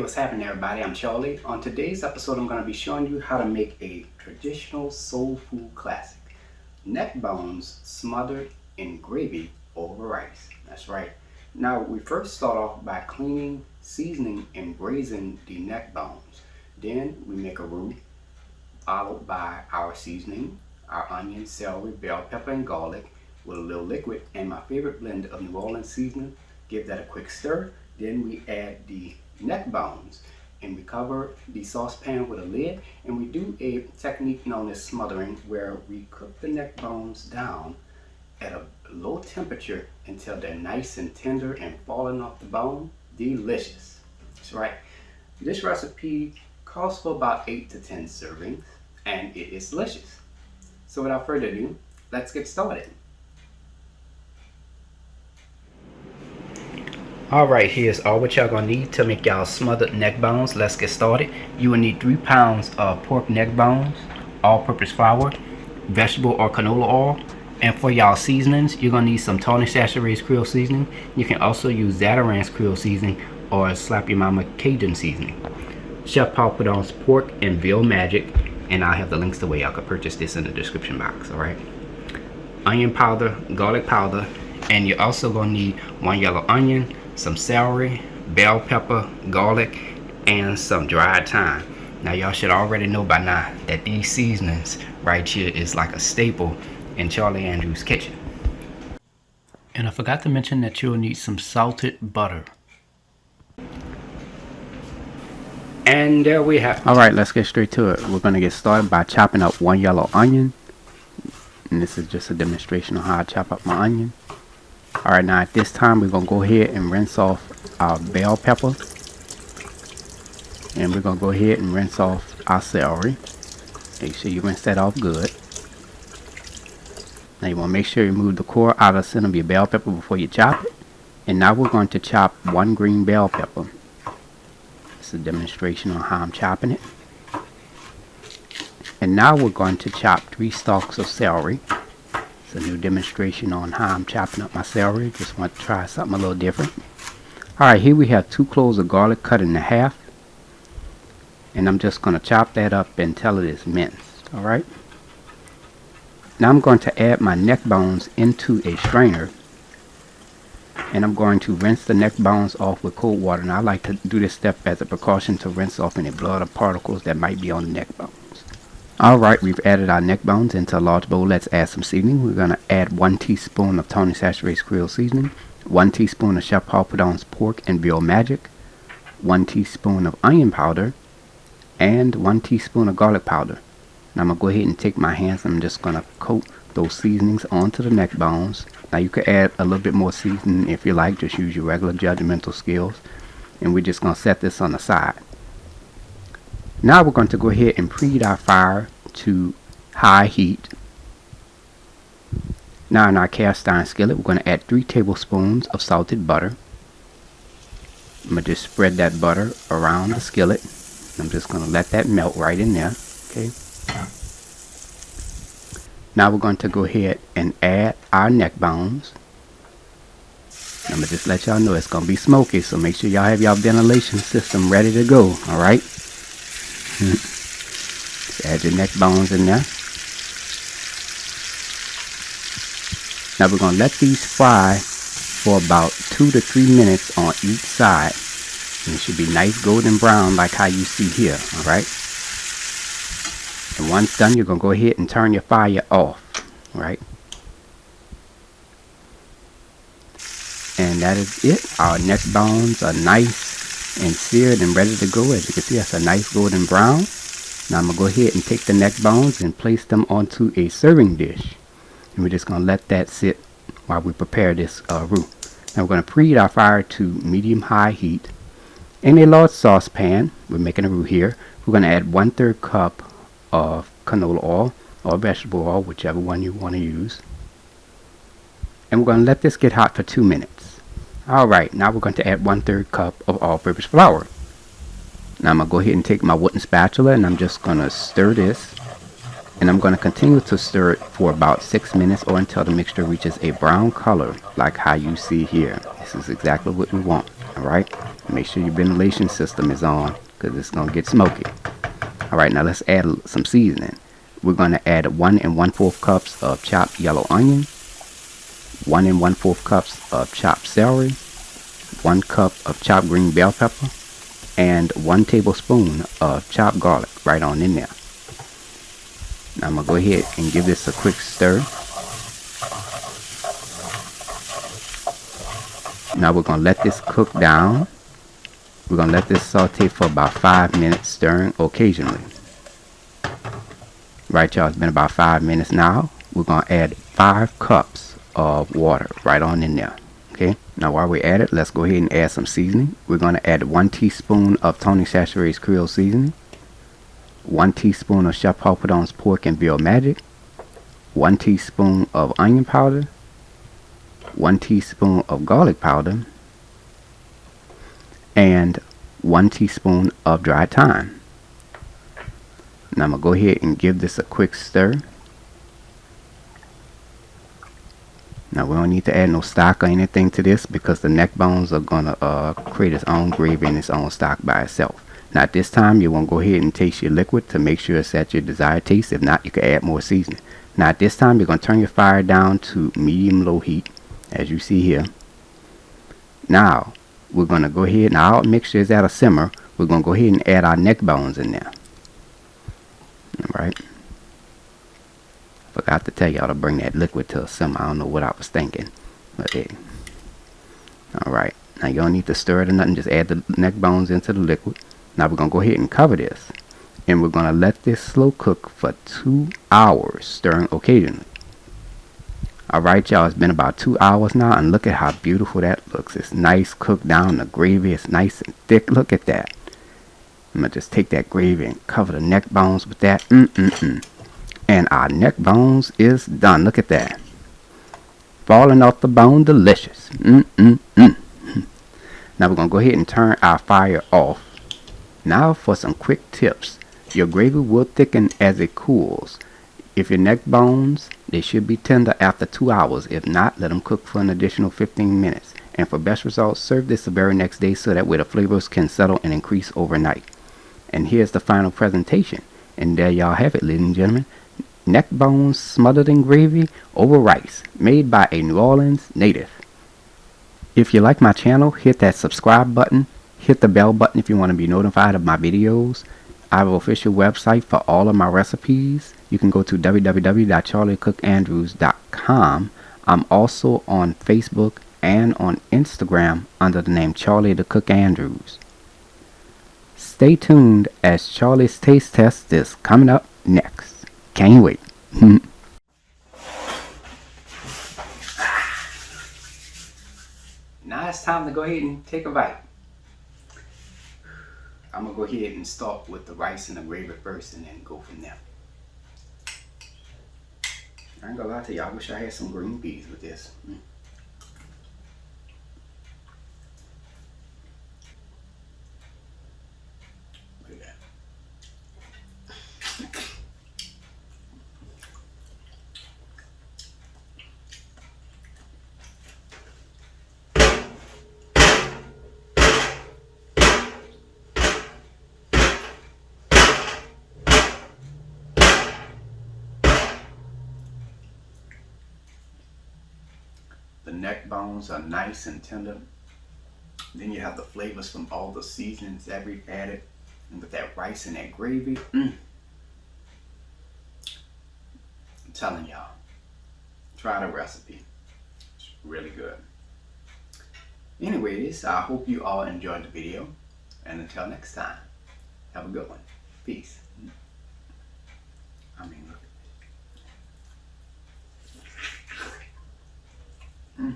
What's happening, everybody? I'm Charlie. On today's episode, I'm going to be showing you how to make a traditional soul food classic. Neck bones smothered in gravy over rice. That's right. Now, we first start off by cleaning, seasoning, and braising the neck bones. Then we make a roux, followed by our seasoning, our onion, celery, bell pepper, and garlic with a little liquid, and my favorite blend of New Orleans seasoning. Give that a quick stir. Then we add the neck bones and we cover the saucepan with a lid, and we do a technique known as smothering, where we cook the neck bones down at a low temperature until they're nice and tender and falling off the bone. Delicious. That's right. This recipe calls for about 8 to 10 servings, and it is delicious. So without further ado, let's get started. Alright, here's all what y'all gonna need to make y'all smothered neck bones. Let's get started. You will need 3 pounds of pork neck bones, all-purpose flour, vegetable or canola oil, and for y'all seasonings, you're gonna need some Tony Chachere's Creole seasoning. You can also use Zatarain's Creole seasoning or Slap Your Mama Cajun seasoning. Chef Paul put on pork and Veal Magic, and I'll have the links to where y'all can purchase this in the description box. Alright, onion powder, garlic powder, and you're also gonna need 1 yellow onion, some celery, bell pepper, garlic, and some dried thyme. Now y'all should already know by now that these seasonings right here is like a staple in Charlie Andrews' kitchen. And I forgot to mention that you'll need some salted butter. And there we have it. Alright, let's get straight to it. We're going to get started by chopping up 1 yellow onion. And this is just a demonstration on how I chop up my onion. Alright, now at this time we're going to go ahead and rinse off our bell pepper. And we're going to go ahead and rinse off our celery. Make sure you rinse that off good. Now you want to make sure you remove the core out of the center of your bell pepper before you chop it. And now we're going to chop 1 green bell pepper. This is a demonstration on how I'm chopping it. And now we're going to chop 3 stalks of celery. It's a new demonstration on how I'm chopping up my celery. Just want to try something a little different. Alright, here we have 2 cloves of garlic cut in half. And I'm just going to chop that up until it is minced. Alright. Now I'm going to add my neck bones into a strainer. And I'm going to rinse the neck bones off with cold water. And I like to do this step as a precaution to rinse off any blood or particles that might be on the neck bones. Alright, we've added our neck bones into a large bowl. Let's add some seasoning. We're going to add 1 teaspoon of Tony Chachere's Creole seasoning, 1 teaspoon of Chef Paul Pardon's pork and Veal Magic, 1 teaspoon of onion powder, and 1 teaspoon of garlic powder. Now I'm going to go ahead and take my hands and I'm just going to coat those seasonings onto the neck bones. Now you could add a little bit more seasoning if you like. Just use your regular judgmental skills. And we're just going to set this on the side. Now we're going to go ahead and preheat our fire to high heat. Now in our cast iron skillet, we're going to add 3 tablespoons of salted butter. I'm going to just spread that butter around the skillet. I'm just going to let that melt right in there. Okay. Now we're going to go ahead and add our neck bones. I'm going to just let y'all know it's going to be smoky, so make sure y'all have y'all ventilation system ready to go. Alright. Just add your neck bones in there. Now we're going to let these fry for about 2 to 3 minutes on each side. And it should be nice golden brown like how you see here. Alright. And once done, you're going to go ahead and turn your fire off. Alright. And that is it. Our neck bones are nice and seared and ready to go. As you can see, that's a nice golden brown. Now I'm going to go ahead and take the neck bones and place them onto a serving dish. And we're just going to let that sit while we prepare this roux. Now we're going to preheat our fire to medium-high heat. In a large saucepan, we're making a roux here. We're going to add 1/3 cup of canola oil or vegetable oil, whichever one you want to use. And we're going to let this get hot for 2 minutes. Alright, now we're going to add 1/3 cup of all-purpose flour. Now I'm going to go ahead and take my wooden spatula and I'm just going to stir this. And I'm going to continue to stir it for about 6 minutes or until the mixture reaches a brown color like how you see here. This is exactly what we want. Alright, make sure your ventilation system is on because it's going to get smoky. Alright, now let's add some seasoning. We're going to add 1 1/4 cups of chopped yellow onion, 1 1/4 cups of chopped celery, 1 cup of chopped green bell pepper, and 1 tablespoon of chopped garlic right on in there. Now I'm going to go ahead and give this a quick stir. Now we're going to let this cook down. We're going to let this saute for about 5 minutes, stirring occasionally. Right, y'all, it's been about 5 minutes now. We're going to add 5 cups of water right on in there. Okay, now while we're at it, let's go ahead and add some seasoning. We're going to add 1 teaspoon of Tony Chachere's Creole seasoning, 1 teaspoon of Chef Papadon's pork and veal magic, 1 teaspoon of onion powder, 1 teaspoon of garlic powder, and 1 teaspoon of dried thyme. Now I'm going to go ahead and give this a quick stir. Now we don't need to add no stock or anything to this because the neck bones are going to create its own gravy and its own stock by itself. Now at this time you want to go ahead and taste your liquid to make sure it's at your desired taste. If not, you can add more seasoning. Now at this time you're going to turn your fire down to medium-low heat as you see here. Now we're going to go ahead, now our mixture is at a simmer. We're going to go ahead and add our neck bones in there. Alright. Forgot to tell y'all to bring that liquid to a simmer. I don't know what I was thinking. But hey. Alright. Now you don't need to stir it or nothing. Just add the neck bones into the liquid. Now we're going to go ahead and cover this. And we're going to let this slow cook for 2 hours, stirring occasionally. Alright, y'all. It's been about 2 hours now. And look at how beautiful that looks. It's nice cooked down. The gravy is nice and thick. Look at that. I'm going to just take that gravy and cover the neck bones with that. And our neck bones is done. Look at that. Falling off the bone, delicious. Now we're going to go ahead and turn our fire off. Now for some quick tips. Your gravy will thicken as it cools. If your neck bones, they should be tender after 2 hours. If not, let them cook for an additional 15 minutes. And for best results, serve this the very next day so that way the flavors can settle and increase overnight. And here's the final presentation. And there y'all have it, ladies and gentlemen. Neck bones smothered in gravy over rice, made by a New Orleans native. If you like my channel, hit that subscribe button. Hit the bell button if you want to be notified of my videos. I have an official website for all of my recipes. You can go to www.charliethecookandrews.com. I'm also on Facebook and on Instagram under the name Charlie the Cook Andrews. Stay tuned as Charlie's Taste Test is coming up next. Can't wait. Now it's time to go ahead and take a bite. I'm going to go ahead and start with the rice and the gravy first and then go from there. I ain't going to lie to you, I wish I had some green peas with this. Look at that. The neck bones are nice and tender. Then you have the flavors from all the seasonings that we've added. And with that rice and that gravy. I'm telling y'all. Try the recipe. It's really good. Anyways, I hope you all enjoyed the video. And until next time, have a good one. Peace. I mean, look. Mm.